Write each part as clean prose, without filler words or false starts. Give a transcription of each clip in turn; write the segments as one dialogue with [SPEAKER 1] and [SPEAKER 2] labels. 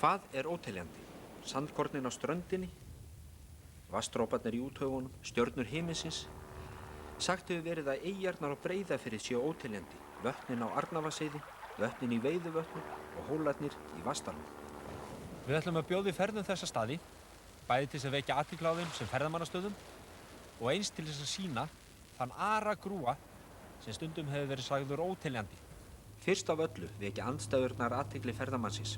[SPEAKER 1] Hvað er óteljandi? Sandkornin á ströndinni, vatnsdroparnir í úthaugunum, stjörnur himinsins. Sagt hefur verið að eyjarnar á Breiðafirði séu óteljandi, vötnin á Arnarvatnsheiði, vötnin í Veiðivötnum og hólarnir í Vatnsdalnum.
[SPEAKER 2] Við ætlum að bjóða í ferðum þessa staði, bæði til þess að vekja athygli á þeim sem ferðamannastöðum og eins til þess að sýna þann aragrúa sem stundum hefur verið sagður óteljandi.
[SPEAKER 1] Fyrst af öllu vekja andstæðurnar athygli ferðamannsins.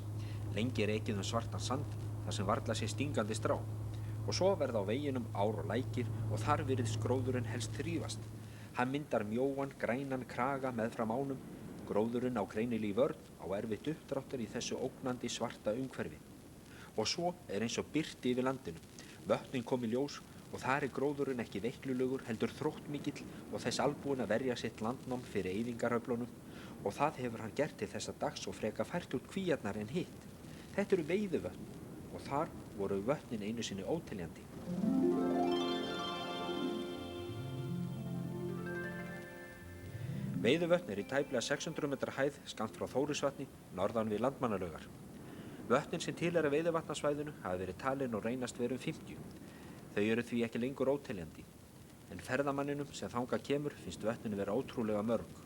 [SPEAKER 1] Lengi er ekið svartan sand þar sem varla sé stingandi strá. Og svo verða á veginum ár og lækir og þar virðist gróðurinn helst þrífast. Hann myndar mjóan, grænan kraga meðfram ánum. Gróðurinn á greinileg vörn á erfitt uppdráttar í þessu ógnandi svarta umhverfi. Og svo er eins og birti yfir landinu. Vötnin kom í ljós og þar er gróðurinn ekki veiklulegur heldur þróttmikill og þess albúinn að verja sitt landnám fyrir eyðingaröflunum og það hefur hann gert til þessa dags og freka fært út kvíarnar en hitt. Þetta eru Veiðivötn og þar voru vötnin einu sinni óteljandi. Veiðivötn er í tæplega 600 metra hæð skammt frá Þórisvatni, norðan við Landmannalaugar. Vötnin sem tilheyra veiðivatnasvæðinu hafa verið talin og reynast vera 50. Þau eru því ekki lengur óteljandi, en ferðamanninum sem þangað kemur finnst vötninu vera ótrúlega mörg.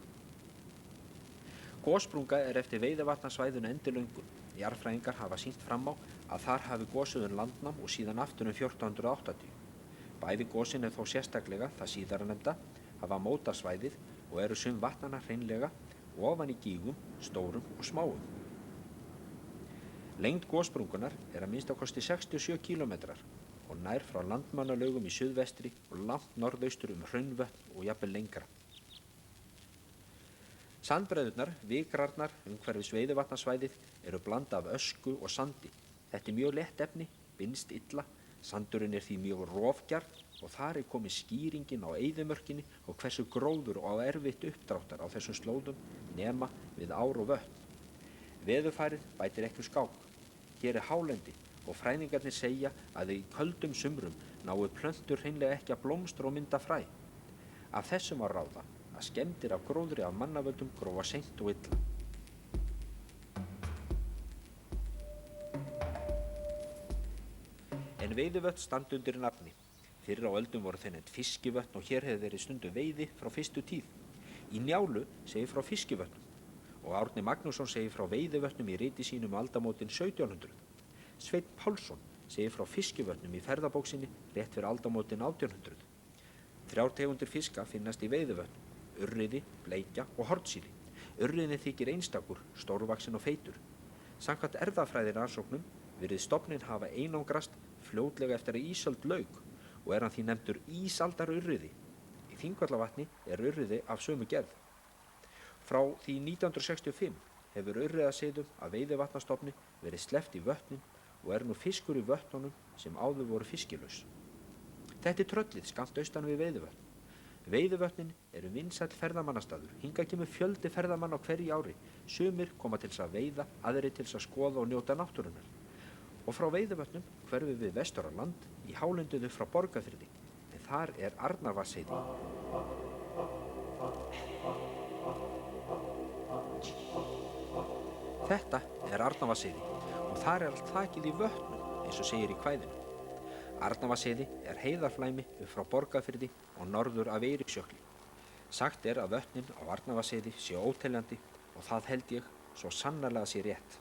[SPEAKER 1] Gossprunga er eftir veiðivatnasvæðinu endilöngu. Jarðfræðingar hafa sýnt fram á að þar hafi gosið landnám og síðan aftur 1480. Bæði gosin þó sérstaklega, það síðarnefnda, hafa mótað svæðið og eru sum vatnanna hreinlega ofan í gígum, stórum og smáum. Lengd gossprungunar er að minnstakosti 67 kilometrar og nær frá Landmannalaugum í suðvestri og langt norðaustur Hraunvötn og jafnvel lengra. Sandbreiðurnar, vikrarnar umhverfis veiðivatnasvæðið eru blanda af ösku og sandi. Þetta er mjög létt efni, binst illa, sandurinn er því mjög rofgjarn og þar er komið skýringin á eyðimörkinni og hversu gróður og erfitt uppdráttar á þessum slóðum nema við ár og vötn. Veðurfærið bætir ekki úr skák. Hér er hálendi og fræðingarnir segja að í köldum sumrum náu plöntur hreinlega ekki að blómstra og mynda fræ. Af þessum var ráða að skemmdir af gróðri af mannavöldum gróa seint og illa. En Veiðivötn standa undir nafni. Fyrr á öldum voru þeir nefnd fiskivötn og hér hefur verið stundum veiði frá fyrstu tíð. Í Njálu segir frá fiskivötnum og Árni Magnússon segir frá Veiðivötnum í riti sínum aldamótin 1700. Sveinn Pálsson segir frá fiskivötnum í ferðabók sinni rétt fyrir aldamótin 1800. 3 tegundir fiska finnast í Veiðivötnum: urriði, bleikja og hornsíli. Urriðin þykir einstakur, stórvaxinn og feitur. Samkvæmt erfðafræðirannsóknum virðist stofninn hafa einangrast fljótlega eftir að ísöld lauk og er hann því nefndur ísaldarurriði. Í Þingvallavatni er urriði af sömu gerð. Frá því 1965 hefur urriðaseiðum af veiðivatnastofni verið sleppt í vötnin og er nú fiskur í vötnunum sem áður voru fiskilaus. Þetta er Tröllið skammt austan við Veiðivötn. Veiðivötnin eru vinsæll ferðamannastaður. Hingað kemur fjöldi ferðamanna á hverju ári. Sumir koma til þess að veiða, aðrir til þess að skoða og njóta náttúrunnar. Og frá Veiðivötnum hverfum við vestur á land í hálendinu frá Borgarfirði, en þar er Arnarvatnsheiði. Þetta er Arnarvatnsheiði og þar er allt þakið í vötnum, eins og segir í kvæðinu. Arnarvatnsheiði er heiðarflæmi upp frá Borgarfirði og norður af Eiríksjökli. Sagt er að vötnin á Arnarvatnsheiði séu óteljandi og það held ég svo sannarlega sé rétt.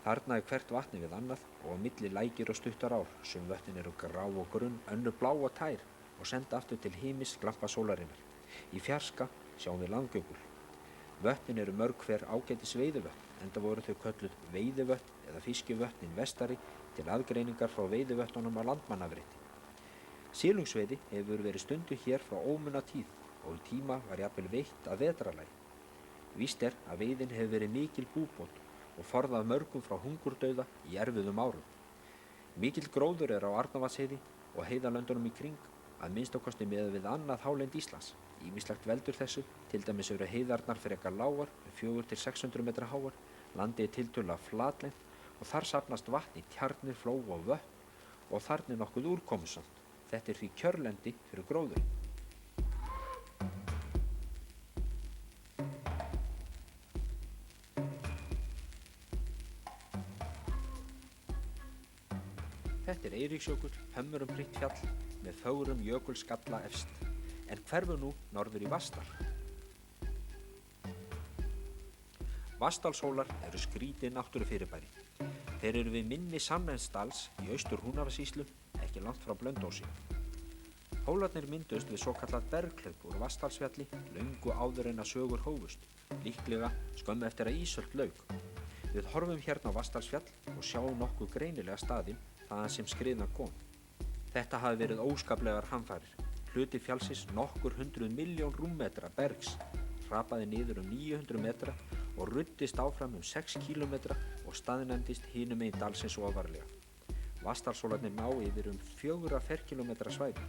[SPEAKER 1] Þarna er hvert vatni við annað og á milli lækir og stuttar ár. Sum vötnin eru grá og grunn, önnur blá og tær og senda aftur til himins glampa sólarinnar. Í fjarska sjáum við landgöngul. Vötnin eru mörg hver ágætis veiðivötn, enda voru þau kölluð veiðivötn eða fiskivötnin vestari til aðgreiningar frá veiðivötnunum á Landmannafirði. Silungsveiði hefur verið stundu hér frá ómunna tíð og í tíma var jafnvel veitt að vetrarlagi. Víst er að veiðin hefur verið mikil búbót og forðað mörgum frá hungurdauða í erfiðum árum. Mikill gróður er á Arnarvatnsheiði og heiðalöndunum í kring, að minnstakosti miðað við annað hálend Íslands. Ýmislegt veldur þessu, til dæmis eru heiðarnar frekar lágar, 400-600 metra háar, landið er tiltölulega flatlent og þar safnast vatn í tjarnir, flóa og vötn og þarna er nokkuð úrkomusamt. Þetta er því kjörlendi fyrir gróðurinn. Eiríksjökull hömruprýtt fjall með fögrum jökulskalla efst, en hverfur nú norður í Vatnsdal. Vatnsdalshólar eru skrítið náttúrufyrirbæri. Þeir eru við mynni Sandnessdals í Austur-Húnavatnssýslu, ekki langt frá Blönduósi. Hólarnir mynduðust við svokallað berghlaup úr Vatnsdalsfjalli löngu áður en að sögur hófust, líklega skömmu eftir að ísöld lauk. Við horfum hérna á Vatnsdalsfjall og sjáum nokkuð greinilega staðinn þaðan sem skriðan kom. Þetta hafi verið óskaplegar hamfarir. Hluti fjallsins nokkur 100 milljón rúmmetra bergs hrapaði niður 900 metra og ruddist áfram 6 kílómetra og staðnæmdist hinum megin dalsins ofarlega. Vatnsdalshólarnir ná yfir 4 ferkílómetra svæði.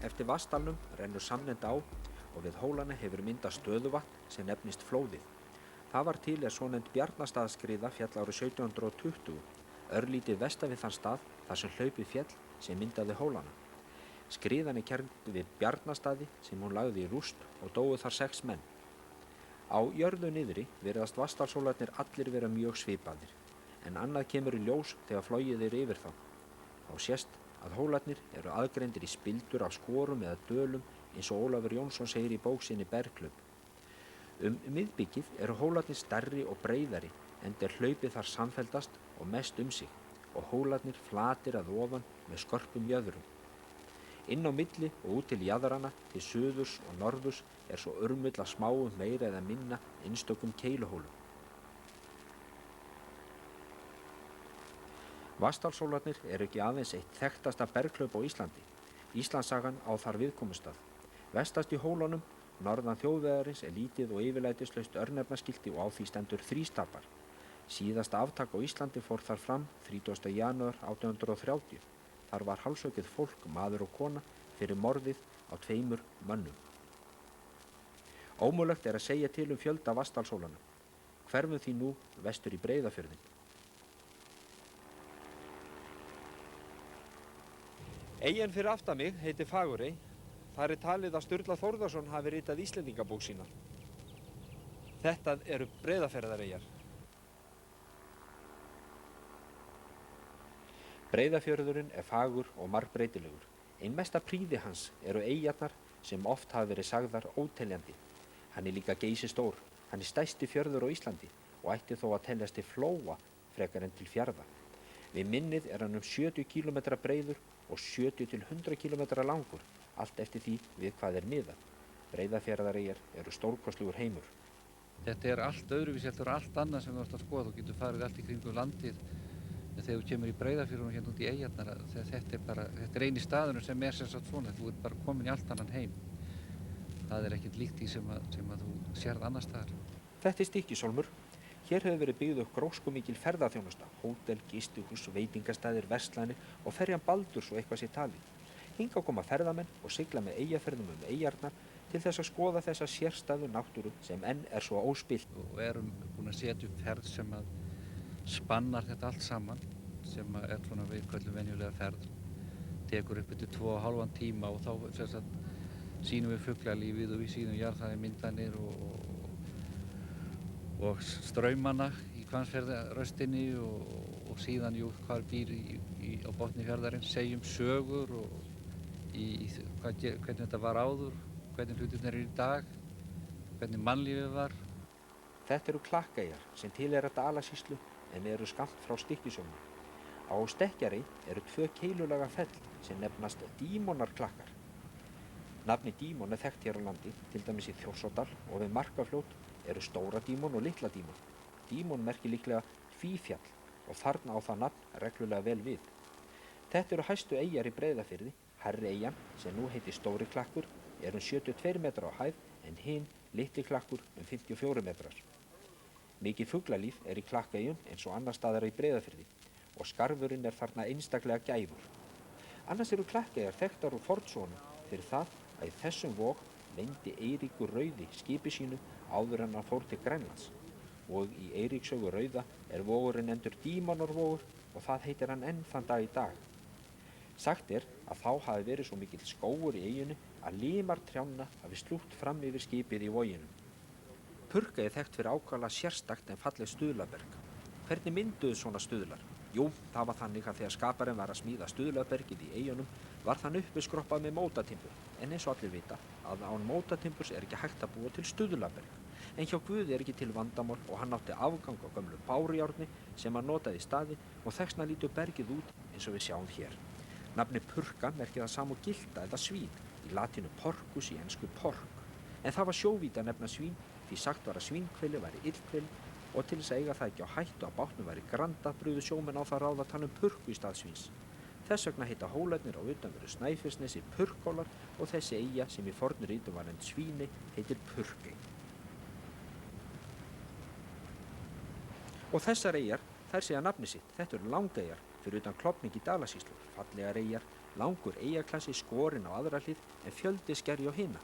[SPEAKER 1] Eftir Vatnsdalnum rennur Sandnes á og við hólana hefur myndast stöðuvatn sem nefnist Flóðið. Það var til svonefnd Bjarnastaðaskriða féll árið 1720, örlítið vestan við þann stað þar sem hlaupið féll sem myndaði hólana. Skriðan kennd við Bjarnastaði sem hún lagði í rúst og dóu þar 6 menn. Á jörðu niðri virðast Vatnsdalshólarnir allir vera mjög svipaðir, en annað kemur í ljós þegar flogið yfir þá. Þá sést að hólarnir eru aðgreindir í spildur af skorum eða dölum eins og Ólafur Jónsson segir í bók sinni Berghlaup. Miðbyggið eru hólarnir stærri og breiðari enda hlaupið þar samfelldast og mest sig og hólarnir flatir að ofan með skörpum jöðrum. Inn á milli og út til jaðrana til suðurs og norðurs svo urmull af smáum meira eða minna einstökum keiluhólum. Vatnsdalshólarnir eru ekki aðeins eitt þekktasta berghlaup á Íslandi. Íslandssagan á þar viðkomustað. Vestast í hólunum, norðan þjóðvegarins lítið og yfirlætislaust örnefnaskilti og á því stendur þrístapar. Síðasta aftak á Íslandi fór þar fram 30. janúar 1830. Þar var hálshöggið fólk, maður og kona, fyrir morðið á 2 mönnum. Ómögulegt að segja til fjölda Vatnsdalshólanna. Hverfum því nú vestur í Breiðafjörðinn. Eyjan fyrir aftan mig heitir Fagurey. Þar talið að Sturla Þórðarson hafi ritað Íslendingabók sína. Þetta eru Breiðafjarðareyjar. Breiðafjörðurinn fagur og margbreytilegur. Ein mesta prýði hans eru eyjarnar sem oft hafa verið sagðar óteljandi. Hann líka geysistór. Hann stærsti fjörður á Íslandi og ætti þó að teljast til flóa frekar en til fjarða. Við minnið hann 70 kílómetra breiður og 70 til 100 kílómetra langur, allt eftir því við hvað miðað. Breiðafjarðareyjar eru stórkostlegur heimur.
[SPEAKER 3] Þetta allt öðruvísi, þetta allt annað sem þú ert að skoða. Þú getur farið allt í kringum landið þegar þú kemur í Breiðafjörðunum hérna út í eyjarnar. Þetta eini staðurinn sem sem sagt svona. Þú ert bara komin í allt annan heim. Það ekkert líkt því sem að þú sérð annars staðar.
[SPEAKER 1] Þetta Stykkishólmur. Hér hefur verið byggð upp gróskumikil ferðaþjónusta, hótel, gistihús, veitingastæðir, verslanir og ferjan Baldurs og eitthvað sé talið. Hingað koma ferðamenn og sigla með eyjaferðum eyjarnar til þess að skoða þessa sérstæðu náttúru sem enn svo óspillt.
[SPEAKER 3] Og erum búin að setja upp ferð sem að spannar þetta allt saman, sem svona við köllum venjulega ferð. Tekur upp eftir 2,5 tíma og þá sýnum við fuglalífið og við sýnum jarðhæðimyndanir og straumana í Hvammsfjarðarröstinni og síðan hvar býr á botni fjarðarins, segjum sögur og hvernig þetta var áður, hvernig hlutirnir eru í dag, hvernig mannlífið var.
[SPEAKER 1] Þetta eru Klakkeyjar sem tilheyra Dalasýslu en eru skammt frá Stykkishólmi. Á Stekkjarey eru 2 keilulaga fell sem nefnast Dímonarklakkar. Nafni Dímon þekkt hér á landi, til dæmis í Þjórsárdal og við Markafljót eru Stóra Dímon og Litla Dímon. Dímon merkir líklega Tvífjall og þarna á það nafn reglulega vel við. Þetta eru hæstu eyjar í Breiðafirði. Hærri eyjan, sem nú heitir Stóri Klakkur, 72 metrar á hæð en hinn Litli Klakkur 54 metrar. Mikið fuglalíf í Klakkeyjum eins og annars staðar í Breiðafirði og skarfurinn þarna einstaklega gæfur. Annars eru Klakkeyjar þekktar úr fornsögunum fyrir það að í þessum vog leyndi Eiríkur rauði skipi sínu áður en hann fór til Grænlands. Og í Eiríkssögu rauða vogurinn nefndur Dímonarvogur og það heitir hann enn þann dag í dag. Sagt er að þá hafi verið svo mikill skógur í eyjunni að limar trjánna hafi slútt fram yfir skipið í voginum. Purka er þekkt fyrir ákaflega sérstakt en falleg stuðlaberg. Hvernig mynduðu svona stuðlar? Jú, það var þannig að þegar skaparinn var að smíða stuðlabergið í eyjunum var þann uppiskroppað með mótatimbur, en eins og allir vita að án mótatimburs er ekki hægt að búa til stuðlaberg. En hjá Guði er ekki til vandamál og hann átti afgang á gömlu bárujárni sem hann notaði í staði og þess vegna lítur bergið út eins og við sjáum hér. Nafni Purka merkir það sama og gilda eða svín, í latínu porcus, í ensku pork. En það var sjóvíti að nefna svín því sagt var að svínhveli væri illhveli og til þess að eiga það ekki á hættu að bátnum væri granda brugðu sjómenn á það ráð að tala purku í stað svíns. Þess vegna heita hólarnir á utanverðu Snæfellsnesi Purkhólar og þessi eyja sem í fornu ritum var nefnd Svíni heitir Purkey. Og þessar eyjar, þær segja nafni sitt. Þetta eru langeyjar fyrir utan Klofning í Dalasýslu, fallegar eyjar, langur eyjaklassi skorinn á aðra hlið en fjöldi skerji á hina.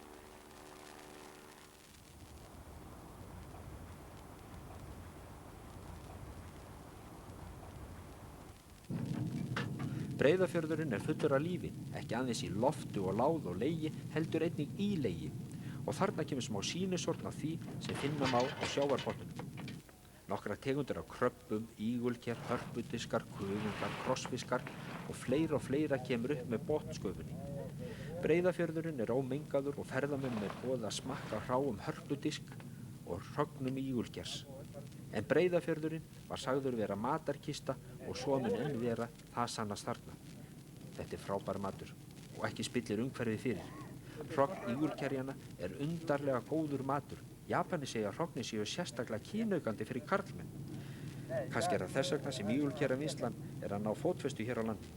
[SPEAKER 1] Breiðafjörðurinn er fullur af lífi, ekki aðeins í loftu og láð og legi, heldur einnig í legi. Og þarna kemur smá sýnisorn af því sem finna má á sjávarbotninum. Nokkrar tegundir af kröbbum, ígulker, hörpudiskar, kuðungar, krossfiskar og fleira kemur upp með botnsköfunni. Breiðafjörðurinn er ómengaður og ferðamönnum er boðið að smakka hráum hörpudisk og hrögnum ígulkers. En Breiðafjörðurinn var sagður vera matarkista og svo mun enn vera það sannast þarna. Þetta er frábær matur og ekki spillir umhverfið fyrir. Hrogn ígulkerjanna er undarlega góður matur. Japani segja að hrognir séu sérstaklega kynaukandi fyrir karlmenn. Kannski er það þess vegna sem ígulkerjavinnslan er að ná fótfestu hér á landi.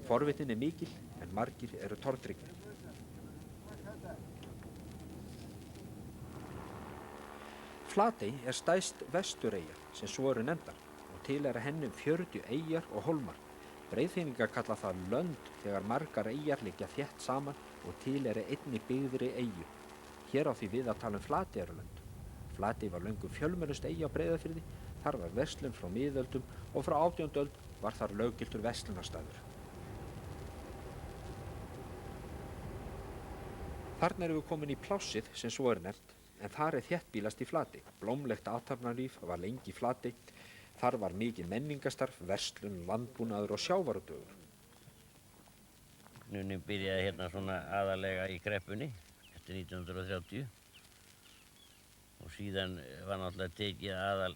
[SPEAKER 1] Forvitnin er mikil en margir eru tortryggnir. Flatey er stærst vestureyja sem svo eru nefndar og til er að henni 40 eyjar og hólmar. Breiðfirðingar kalla það lönd þegar margar eyjar liggja þétt saman og til er einni byggðri eyju. Hér á því við að tala Flateyjarlönd. Flatey var löngu fjölmennust eyja á Breiðafirði, þar var verslun frá miðöldum og frá 18. öld var þar löggiltur verslunarstaður. Þarna erum við komin í plássið sem svo er nefnt. En þar er þéttbýlast í Flatey. Blómlegt athafnalíf var lengi í Flatey. Þar var mikið menningarstarf, verslun, landbúnaður og sjávarútvegur.
[SPEAKER 4] Núni byrjaði hérna svona aðalega í kreppunni eftir 1930 og síðan var náttúrulega tekið aðal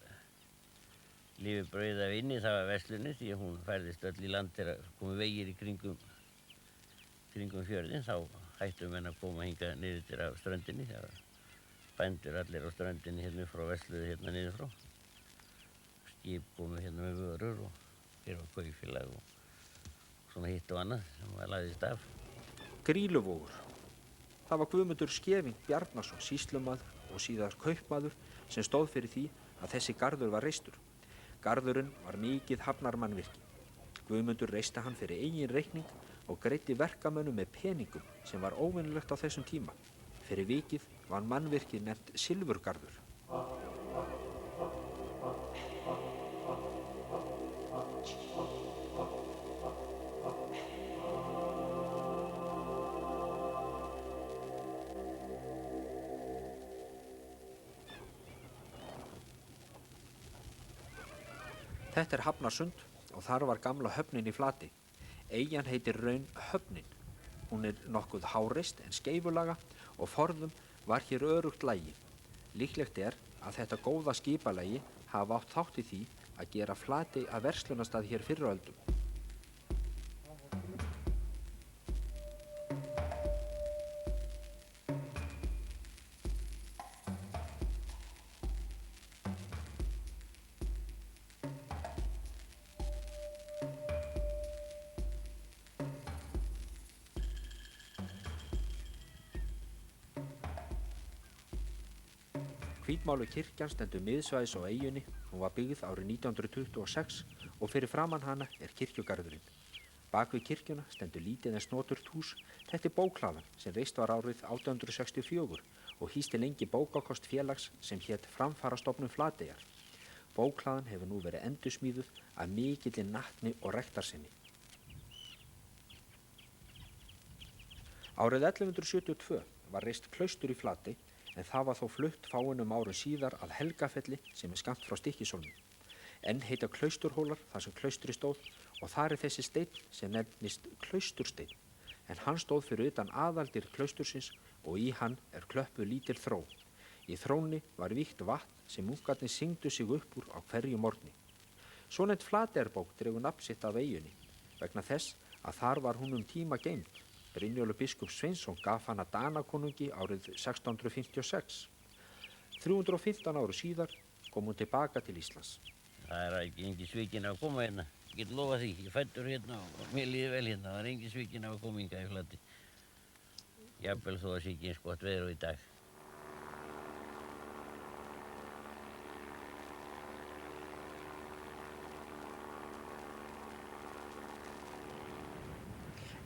[SPEAKER 4] lífebrauð af inni, það var verslunin því að hún færðist öll í land þegar komu vegir í kringum fjörðin. Þá hættu menn að koma hingað niður til af ströndinni. Það var bændur allir á ströndinni hérna frá versluðu hérna niður frá. Skip komu hérna með vörur og hér var kaupfélag og svona hitt og annað sem var lagðist af.
[SPEAKER 1] Grýluvogur. Það var Guðmundur Skeving Bjarnason, sýslumaður og síðar kaupmaður sem stóð fyrir því að þessi garður var reistur. Garðurinn var mikið hafnarmannvirki. Guðmundur reisti hann fyrir eigin reikning og greiddi verkamönnum með peningum sem var óvenjulegt á þessum tíma. Fyrir vikið var mannvirkið nefnt Silfurgarður. Þetta er Hafnarsund og þar var gamla höfnin í Flatey. Eyjan heitir raun Höfnin. Hún er nokkuð háreist en skeifulaga og forðum var hér örugt lagi. Líklegt er að þetta góða skipalagi hafa átt þátt í því að gera Flatey að verslunarstað hér fyrr á öldum. Hvítmáluð kirkjan stendur miðsvæðis á eyjunni. Hún var byggð árið 1926 og fyrir framan hana er kirkjugarðurinn. Bak við kirkjuna stendur lítið en snoturt hús. Þetta er bóklaðan sem reist var árið 1864 og hýsti lengi bókakost félags sem hét Framfarastofnun Flateyjar. Bóklaðan hefur nú verið endursmíðuð af mikilli natni og ræktarsinni. Árið 1172 var reist klaustur í Flatey en það var þó flutt fáeinum árum síðar að Helgafelli sem skammt frá Stykkishólmi. Enn heita Klausturhólar þar sem klaustri stóð og þar þessi steinn sem nefnist Klaustursteinn, en hann stóð fyrir utan aðaldir klaustursins og í hann klöppuð lítil þró. Í þrónni var vígt vatn sem munkarnir syngdu sig upp úr á hverju morgni. Svonefnd Flateyjarbók dregur nafn sitt af eyjunni vegna þess að þar var hún tíma geymd. Brynjólfur biskup Sveinsson gaf hana Danakonungi árið 1656. 315 árum síðar kom hún tilbaka til Íslands.
[SPEAKER 4] Það engin svikin að koma hérna. Ég get lofað því. Ég fæddur hérna og mér líði vel hérna. Það engin svikin að koma hingað í Flatey. Jafnvel þó að sé ekki eins gott veður í dag.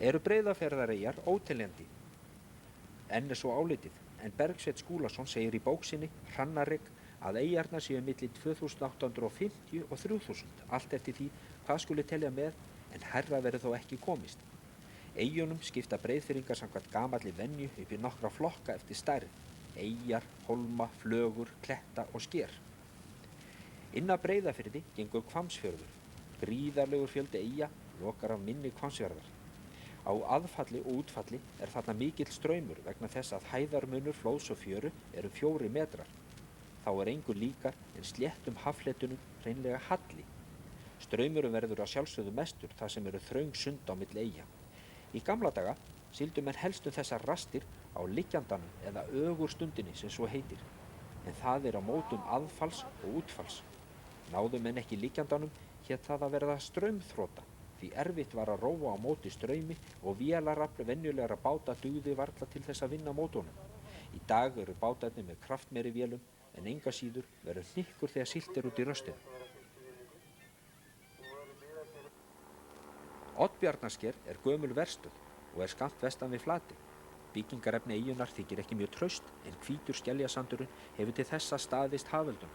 [SPEAKER 1] Eru Breiðafjarðareyjar óteljandi? Enn svo álitið, en Bergsveinn Skúlason segir í bók sinni Hrannarrek að eyjarnar séu milli 2850 og 3000, allt eftir því hvað skuli telja með, en hærra verður þó ekki komist. Eyjunum skipta Breiðfirðingar samkvæmt gamalli venju upp í nokkra flokka eftir stærð, eyjar, hólma, flögur, kletta og sker. Innan Breiðafirði gengur Hvammsfjörður, gríðarlegur fjöldi eyja lokar af minni Hvammsfjarðar. Á aðfalli og útfalli þarna mikill straumur vegna þess að hæðarmunur flóðs og fjöru 4 metrar. Þá engu líkar en sléttum haffletunum hreinlega halli. Straumurinn verður að sjálfsögðu mestur þar sem þröng sund á milli eyja. Í gamla daga sigldu menn helst þessar rastir á liggjandanum eða ögurstundinni sem svo heitir, en það á mótum aðfalls og útfalls. Náðu menn ekki liggjandanum hét það að verða straumþrota, því erfitt var að róa á móti straumi og vélarafl venjulegra báta dugði varla til þess að vinna mótunum. Í dag bátarnir með kraftmeiri vélum en enga síður verður hnykkur þegar siglt út í röstið. Oddbjarnarsker gömul verstöð og skammt vestan við Flatey. Byggingarefni eyjunnar þykir ekki mjög traust en hvítur skeljasandurinn hefur til þessa staðist haföldum.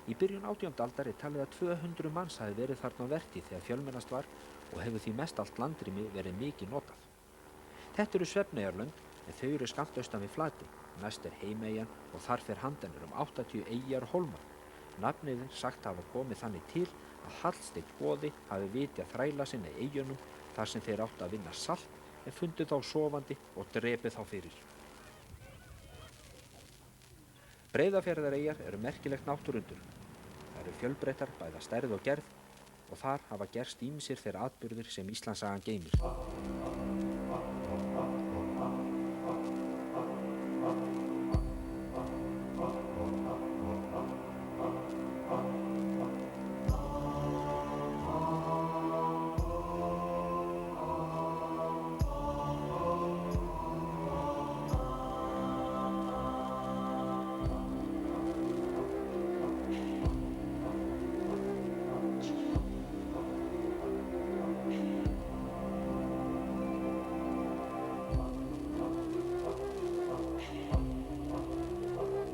[SPEAKER 1] Í byrjun 18. aldar talið að 200 manns hafi verið þarna á vertíð þegar fjölmennast var og hefur því mest allt landrými verið mikið notað. Þetta Svefneyjarlönd en þau skammt austan við Flatey. Næst Heimeyjan og þar fer handan 80 eyjar og hólmar. Nafnið sagt hafa komið þannig til að Hallsteinn goði hafi vitið að þræla sinna í eyjunum þar sem þeir áttu að vinna salt en fundu þá sofandi og drepið þá fyrir. Breiðafjarðareyjar merkilegt náttúruundur. Það fjölbreyttar bæði að stærð og gerð og þar hafa gerst ýmsir þeir atburðir sem Íslandssagan geymir.